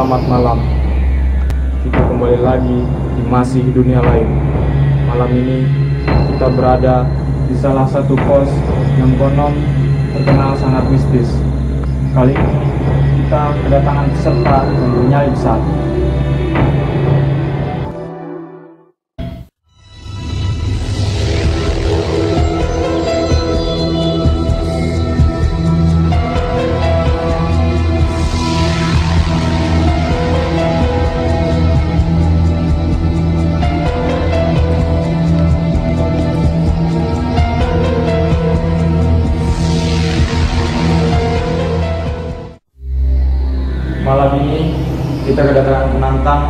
Selamat malam. Kita kembali lagi di masih dunia lain. Malam ini kita berada di salah satu kos yang konon terkenal sangat mistis. Kali ini kita kedatangan peserta yang bernyali besar. Malam ini kita kedatangan penantang,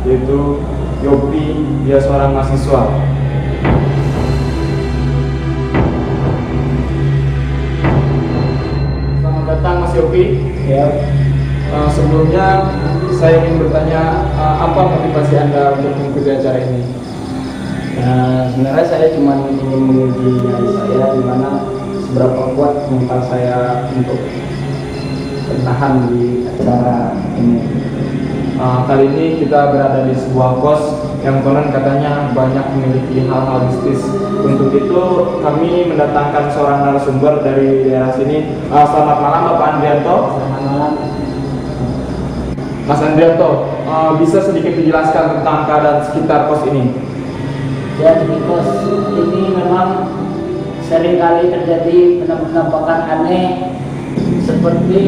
yaitu Yopi. Dia seorang mahasiswa. Selamat datang Mas Yopi. Ya, Sebelumnya saya ingin bertanya, apa motivasi Anda untuk mengikuti acara ini? sebenarnya saya cuma ingin menguji nyali saya, di mana seberapa kuat mental saya untuk bertahan di acara ini. Kali ini kita berada di sebuah kos yang konon katanya banyak memiliki hal-hal mistis. Untuk itu kami mendatangkan seorang narasumber dari daerah sini. Selamat malam Bapak Andrianto. Selamat malam. Mas Andrianto, bisa sedikit dijelaskan tentang keadaan sekitar kos ini? Ya, di kos ini memang seringkali terjadi penampakan aneh, seperti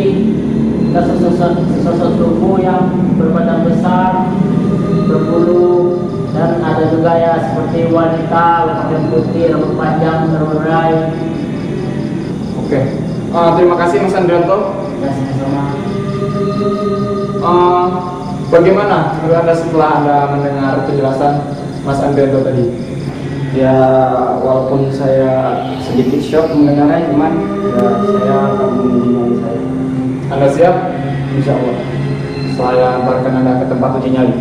sosok tubuh yang berbadan besar, berbulu, dan ada juga ya seperti wanita berpakaian putih, rambut panjang, terurai. Oke. Terima kasih Mas Andrianto. Ya, sama-sama. Bagaimana menurut Anda setelah Anda mendengar penjelasan Mas Andrianto tadi? Ya, walaupun saya sedikit shock mendengarnya, cuman ya saya akan menguji nyali saya. Anda siap? Insya Allah. Saya antarkan Anda ke tempat uji nyali.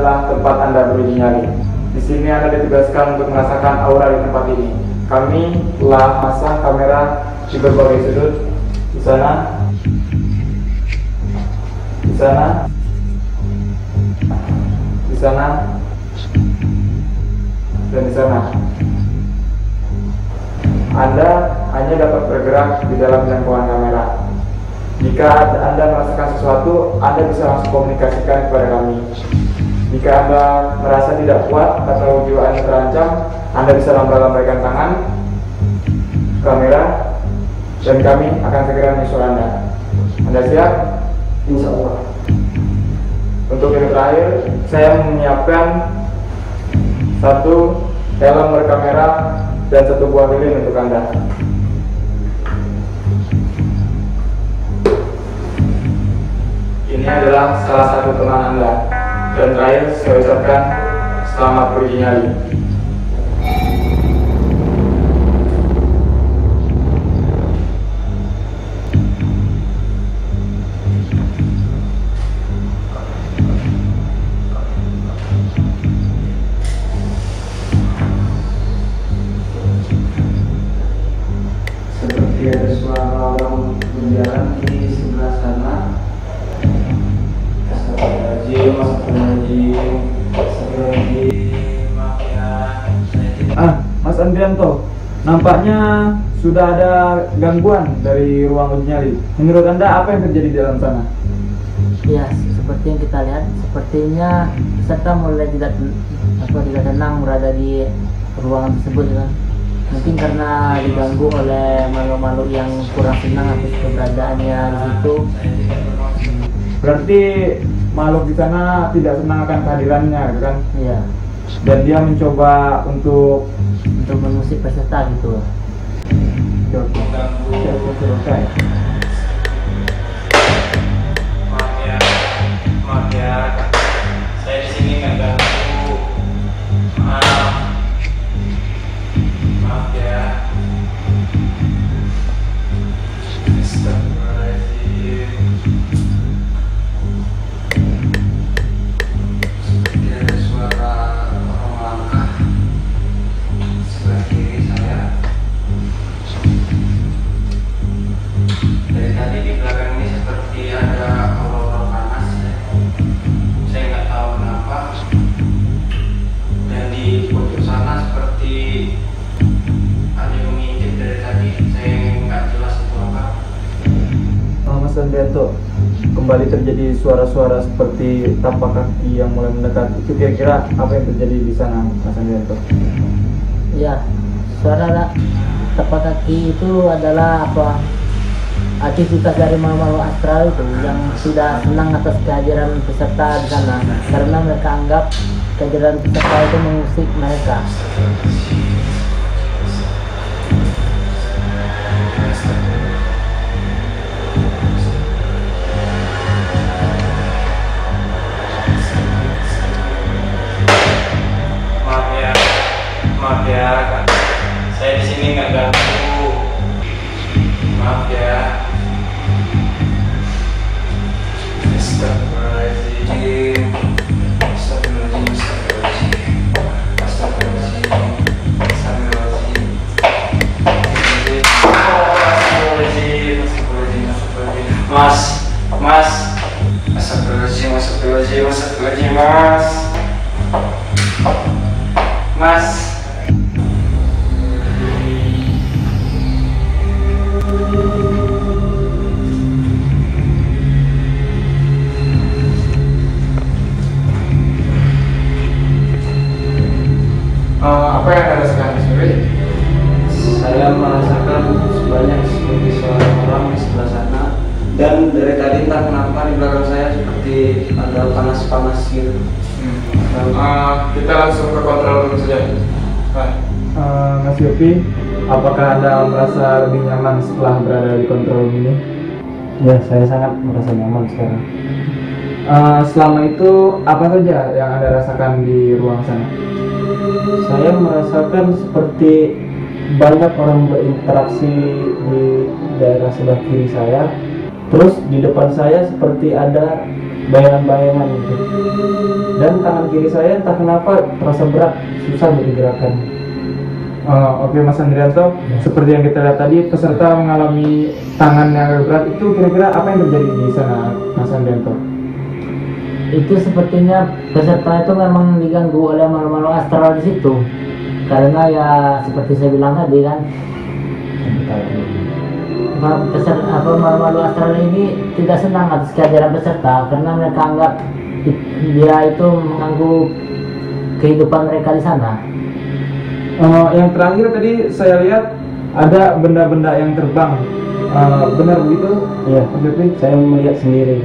Tempat Anda beruji nyali. Di sini Anda ditugaskan untuk merasakan aura di tempat ini. Kami telah pasang kamera di berbagai sudut. Di sana, di sana, di sana, dan di sana. Anda hanya dapat bergerak di dalam jangkauan kamera. Jika Anda merasakan sesuatu, Anda bisa langsung komunikasikan kepada kami. Jika Anda merasa tidak kuat atau jiwa Anda terancam, Anda bisa lambai-lambaikan tangan, kamera, dan kami akan segera menyusul Anda. Anda siap? Insya Allah. Untuk yang terakhir, saya menyiapkan satu helm berkamera dan satu buah lilin untuk Anda. Ini adalah salah satu teman Anda. Dan terakhir saya ucapkan selamat beruji nyali. Seperti ada suara orang berjalan di sebelah sana. Mas Andrianto, nampaknya sudah ada gangguan dari ruang uji nyali. Menurut Anda apa yang terjadi di dalam sana? Ya, seperti yang kita lihat, sepertinya peserta mulai tidak tenang berada di ruangan tersebut, kan? Mungkin karena diganggu oleh makhluk-makhluk yang kurang senang atas keberadaannya di situ. Berarti makhluk di sana tidak senang akan kehadirannya, kan? Iya. Dan dia mencoba untuk Mengusik peserta gitu. Maaf ya, saya di sini nggak ganggu. Maaf ya. Astagfirullahaladzim. Seperti ada suara orang langkah sebelah kiri saya. Dari tadi di belakang ini seperti ada aura panas ya. Saya nggak tahu kenapa. Dan di pojok sana seperti ada yang mengintip dari tadi. Saya nggak jelas itu apa. Mas Andrianto, kembali terjadi suara-suara seperti tapak kaki yang mulai mendekat. Itu kira-kira apa yang terjadi di sana, Mas Andrianto? Ya, suara tapak kaki itu adalah apa? Aktivitas dari makhluk astral itu yang sudah senang atas kehadiran peserta di sana, karena mereka anggap kehadiran peserta itu mengusik mereka. Maaf ya, Kak. Saya di sini nggak ganggu. Maaf ya. Astagfirullahaladzim. Astagfirullahaladzim. Astagfirullahaladzim. Astagfirullahaladzim. Astagfirullahaladzim. Astagfirullahaladzim. Mas. Astagfirullahaladzim. Astagfirullahaladzim. Mas. Apa yang Anda rasakan sendiri? Saya merasakan sebanyak seperti suara orang di sebelah sana, dan dari tadi entah kenapa di belakang saya seperti ada panas-panas gitu. Kita langsung ke kontrol room saja. Pak. Mas Yopi, apakah Anda merasa lebih nyaman setelah berada di kontrol room ini? Ya, saya sangat merasa nyaman sekarang. Selama itu apa saja yang Anda rasakan di ruang sana? Saya merasakan seperti banyak orang berinteraksi di daerah sebelah kiri saya. Terus di depan saya seperti ada bayangan-bayangan gitu. Dan tangan kiri saya entah kenapa terasa berat, susah digerakkan. Oke Mas Andrianto, seperti yang kita lihat tadi, peserta mengalami tangan yang berat. Itu kira-kira apa yang terjadi di sana, Mas Andrianto? Itu sepertinya peserta itu memang diganggu oleh makhluk astral di situ, karena ya seperti saya bilang tadi kan, makhluk astral ini tidak senang atas kehadiran peserta karena mereka anggap dia itu mengganggu kehidupan mereka di sana. Yang terakhir tadi saya lihat ada benda-benda yang terbang. Benar begitu? Iya, saya melihat sendiri.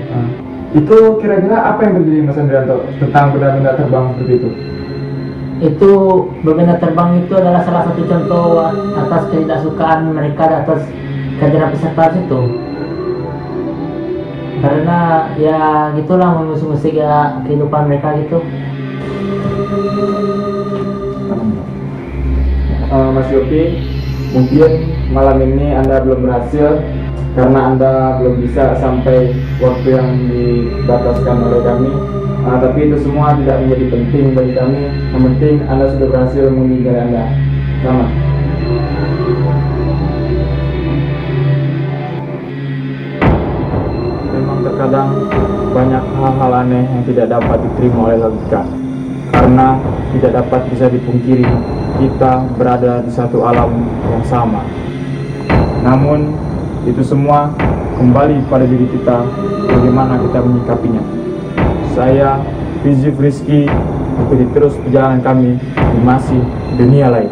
Itu kira-kira apa yang terjadi Mas Andrianto tentang benda-benda terbang seperti itu? Itu benda terbang itu adalah salah satu contoh atas ketidaksukaan mereka atas kehadiran peserta itu. Karena ya gitulah mengusik-usik ya kehidupan mereka gitu. Mas Yopi, mungkin malam ini Anda belum berhasil karena Anda belum bisa sampai waktu yang dibataskan oleh kami. Tapi itu semua tidak menjadi penting bagi kami. Yang penting Anda sudah berhasil menghindari Anda. Selamat. Memang terkadang banyak hal-hal aneh yang tidak dapat diterima oleh logika. Karena tidak dapat bisa dipungkiri, kita berada di satu alam yang sama. Namun itu semua kembali pada diri kita, bagaimana kita menyikapinya. Saya Rizky, ikuti terus perjalanan kami di Masih Dunia Lain.